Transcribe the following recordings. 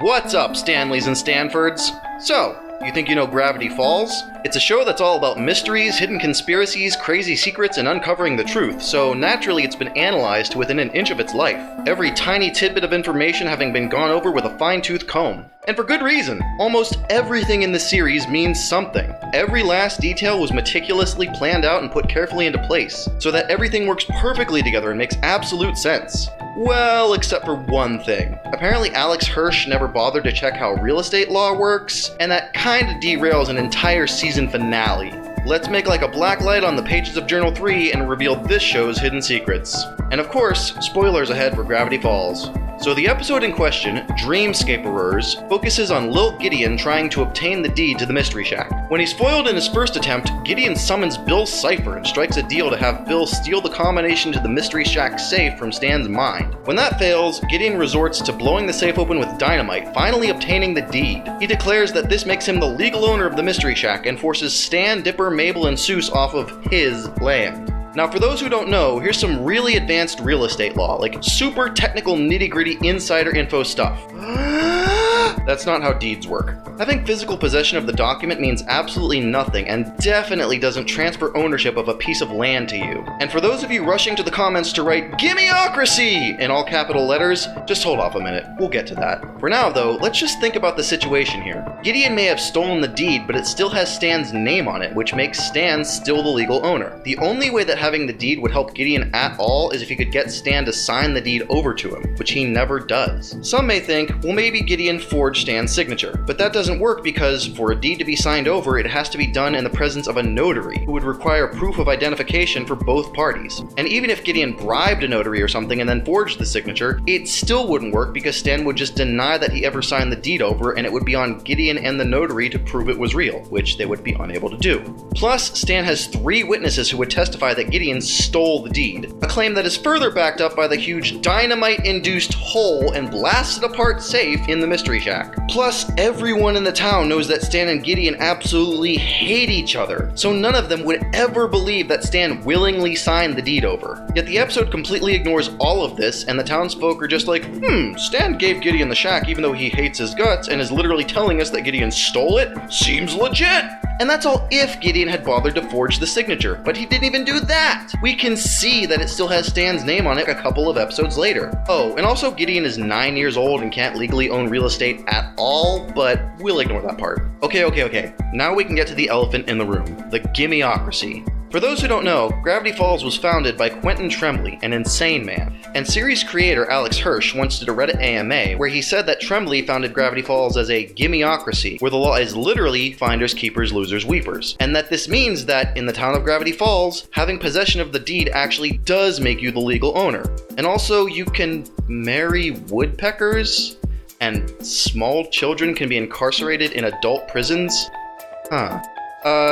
What's up, Stanleys and Stanfords? So, you think you know Gravity Falls? It's a show that's all about mysteries, hidden conspiracies, crazy secrets, and uncovering the truth, so naturally it's been analyzed to within an inch of its life. Every tiny tidbit of information having been gone over with a fine-tooth comb. And for good reason. Almost everything in the series means something. Every last detail was meticulously planned out and put carefully into place, so that everything works perfectly together and makes absolute sense. Well, except for one thing. Apparently Alex Hirsch never bothered to check how real estate law works, and that kinda derails an entire season finale. Let's make like a black light on the pages of Journal 3 and reveal this show's hidden secrets. And of course, spoilers ahead for Gravity Falls. So the episode in question, Dreamscaperers, focuses on Lil Gideon trying to obtain the deed to the Mystery Shack. When he's foiled in his first attempt, Gideon summons Bill Cipher and strikes a deal to have Bill steal the combination to the Mystery Shack safe from Stan's mind. When that fails, Gideon resorts to blowing the safe open with dynamite, finally obtaining the deed. He declares that this makes him the legal owner of the Mystery Shack and forces Stan, Dipper, Mabel, and Seuss off of his land. Now, for those who don't know, here's some really advanced real estate law, like super technical nitty-gritty insider info stuff. That's not how deeds work. Having physical possession of the document means absolutely nothing and definitely doesn't transfer ownership of a piece of land to you. And for those of you rushing to the comments to write gimocracy in all capital letters, just hold off a minute, we'll get to that. For now though, let's just think about the situation here. Gideon may have stolen the deed, but it still has Stan's name on it, which makes Stan still the legal owner. The only way that having the deed would help Gideon at all is if he could get Stan to sign the deed over to him, which he never does. Some may think, well, maybe Gideon forged Stan's signature, but that doesn't work because for a deed to be signed over, it has to be done in the presence of a notary, who would require proof of identification for both parties. And even if Gideon bribed a notary or something and then forged the signature, it still wouldn't work because Stan would just deny that he ever signed the deed over, and it would be on Gideon and the notary to prove it was real, which they would be unable to do. Plus, Stan has 3 witnesses who would testify that Gideon stole the deed, a claim that is further backed up by the huge dynamite-induced hole and blasted apart safe in the Mystery Shack. Plus, everyone in the town knows that Stan and Gideon absolutely hate each other, so none of them would ever believe that Stan willingly signed the deed over. Yet the episode completely ignores all of this, and the townsfolk are just like, Stan gave Gideon the shack even though he hates his guts and is literally telling us that Gideon stole it? Seems legit! And that's all if Gideon had bothered to forge the signature, but he didn't even do that! We can see that it still has Stan's name on it a couple of episodes later. Oh, and also Gideon is 9 years old and can't legally own real estate at all, but we'll ignore that part. Okay. Now we can get to the elephant in the room, the gimocracy. For those who don't know, Gravity Falls was founded by Quentin Tremblay, an insane man. And series creator Alex Hirsch once did a Reddit AMA where he said that Tremblay founded Gravity Falls as a gimocracy, where the law is literally finders, keepers, losers, weepers. And that this means that in the town of Gravity Falls, having possession of the deed actually does make you the legal owner. And also, you can marry woodpeckers? And small children can be incarcerated in adult prisons?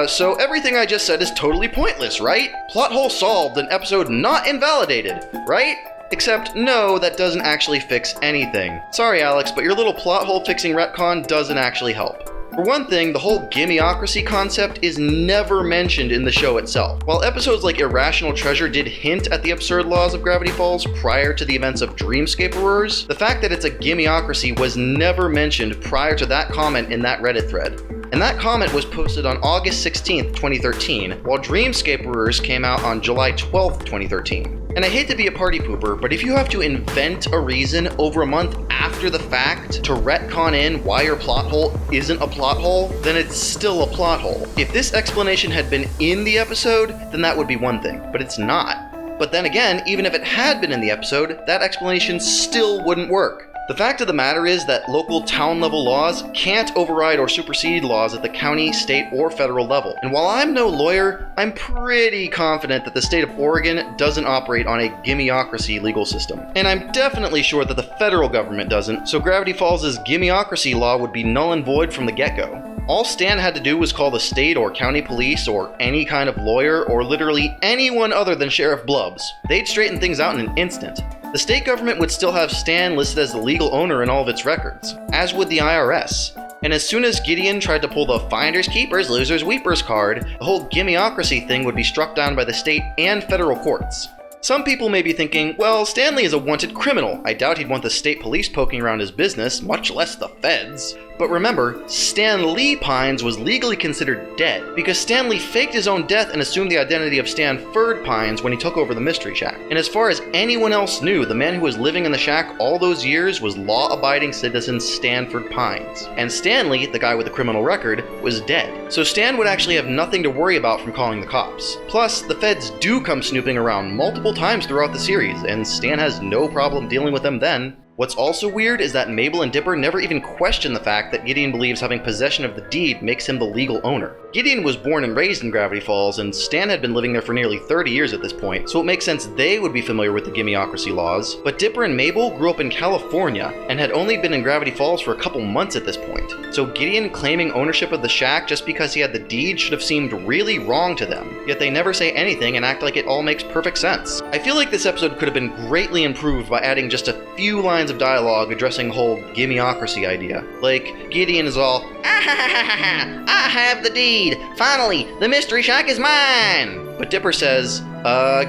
So everything I just said is totally pointless, right? Plot hole solved and episode not invalidated, right? Except, no, that doesn't actually fix anything. Sorry, Alex, but your little plot hole fixing retcon doesn't actually help. For one thing, the whole gimocracy concept is never mentioned in the show itself. While episodes like Irrational Treasure did hint at the absurd laws of Gravity Falls prior to the events of Dreamscaperers, the fact that it's a gimocracy was never mentioned prior to that comment in that Reddit thread. And that comment was posted on August 16th, 2013, while Dreamscaperers came out on July 12th, 2013. And I hate to be a party pooper, but if you have to invent a reason over a month after the fact to retcon in why your plot hole isn't a plot hole, then it's still a plot hole. If this explanation had been in the episode, then that would be one thing, but it's not. But then again, even if it had been in the episode, that explanation still wouldn't work. The fact of the matter is that local town-level laws can't override or supersede laws at the county, state, or federal level. And while I'm no lawyer, I'm pretty confident that the state of Oregon doesn't operate on a gimocracy legal system. And I'm definitely sure that the federal government doesn't, so Gravity Falls' gimocracy law would be null and void from the get-go. All Stan had to do was call the state or county police or any kind of lawyer or literally anyone other than Sheriff Blubbs. They'd straighten things out in an instant. The state government would still have Stan listed as the legal owner in all of its records, as would the IRS. And as soon as Gideon tried to pull the finders, keepers, losers, weepers card, the whole gimocracy thing would be struck down by the state and federal courts. Some people may be thinking, well, Stanley is a wanted criminal. I doubt he'd want the state police poking around his business, much less the feds. But remember, Stan Lee Pines was legally considered dead because Stanley faked his own death and assumed the identity of Stanford Pines when he took over the Mystery Shack. And as far as anyone else knew, the man who was living in the shack all those years was law-abiding citizen Stanford Pines. And Stanley, the guy with the criminal record, was dead. So Stan would actually have nothing to worry about from calling the cops. Plus, the feds do come snooping around multiple times throughout the series, and Stan has no problem dealing with them then. What's also weird is that Mabel and Dipper never even question the fact that Gideon believes having possession of the deed makes him the legal owner. Gideon was born and raised in Gravity Falls, and Stan had been living there for nearly 30 years at this point, so it makes sense they would be familiar with the gimocracy laws. But Dipper and Mabel grew up in California, and had only been in Gravity Falls for a couple months at this point. So Gideon claiming ownership of the shack just because he had the deed should have seemed really wrong to them, yet they never say anything and act like it all makes perfect sense. I feel like this episode could have been greatly improved by adding just a few lines of dialogue addressing the whole gimocracy idea. Like, Gideon is all, I have the deed! Finally, the Mystery Shack is mine! But Dipper says,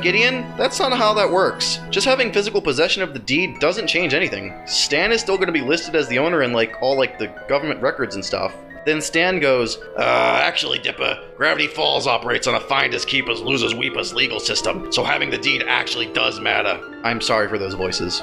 Gideon, that's not how that works. Just having physical possession of the deed doesn't change anything. Stan is still going to be listed as the owner in all the government records and stuff. Then Stan goes, actually, Dipper, Gravity Falls operates on a finders keepers losers weepers legal system, so having the deed actually does matter. I'm sorry for those voices.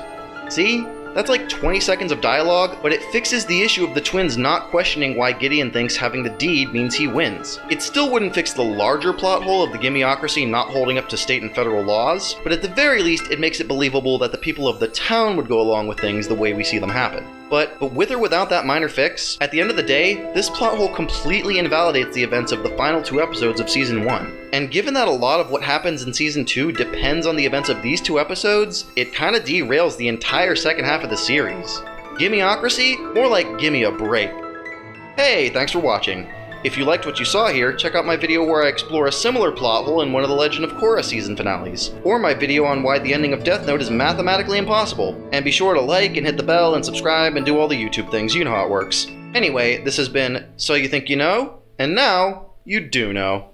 See? That's like 20 seconds of dialogue, but it fixes the issue of the twins not questioning why Gideon thinks having the deed means he wins. It still wouldn't fix the larger plot hole of the gimocracy not holding up to state and federal laws, but at the very least it makes it believable that the people of the town would go along with things the way we see them happen. But with or without that minor fix, at the end of the day, this plot hole completely invalidates the events of the final 2 episodes of Season 1. And given that a lot of what happens in Season 2 depends on the events of these 2 episodes, it kinda derails the entire second half of the series. Gimocracy? More like gimme a break. Hey, thanks for watching. If you liked what you saw here, check out my video where I explore a similar plot hole in one of the Legend of Korra season finales, or my video on why the ending of Death Note is mathematically impossible. And be sure to like and hit the bell and subscribe and do all the YouTube things, you know how it works. Anyway, this has been So You Think You Know? And now, you do know.